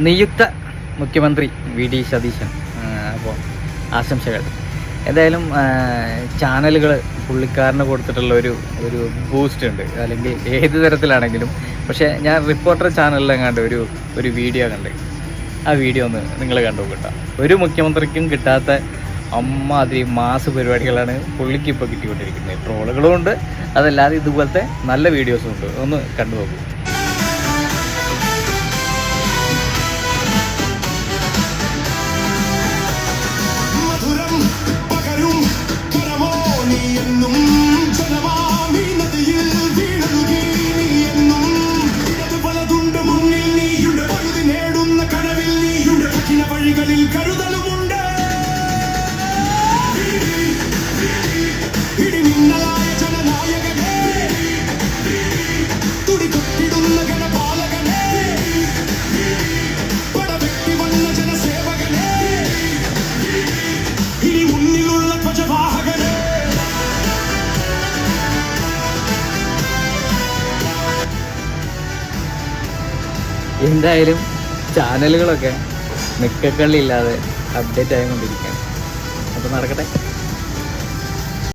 നിയുക്ത മുഖ്യമന്ത്രി വി.ഡി. സതീശൻ. അപ്പോൾ ആശംസകൾ. എന്തായാലും ചാനലുകൾ പുള്ളിക്കാരന് കൊടുത്തിട്ടുള്ള ഒരു ബൂസ്റ്റ് ഉണ്ട്, അല്ലെങ്കിൽ ഏത് തരത്തിലാണെങ്കിലും. പക്ഷേ ഞാൻ റിപ്പോർട്ടർ ചാനലിലെങ്ങാണ്ട് ഒരു വീഡിയോ കണ്ട്, ആ വീഡിയോ ഒന്ന് നിങ്ങൾ കണ്ടു കേട്ടോ. ഒരു മുഖ്യമന്ത്രിക്കും കിട്ടാത്ത അമ്മാതിരി മാസ് പരിപാടികളാണ് പുള്ളിക്ക് ഇപ്പോൾ കിട്ടിക്കൊണ്ടിരിക്കുന്നത്. ട്രോളുകളും ഉണ്ട്, അതല്ലാതെ ഇതുപോലത്തെ നല്ല വീഡിയോസും ഉണ്ട്. ഒന്ന് കണ്ടു നോക്കൂ. എന്തായാലും ചാനലുകളൊക്കെ നിക്കക്കള്ളില്ലാതെ അപ്ഡേറ്റ് ആയിക്കൊണ്ടിരിക്കുകയാണ്. അപ്പോൾ നടക്കട്ടെ.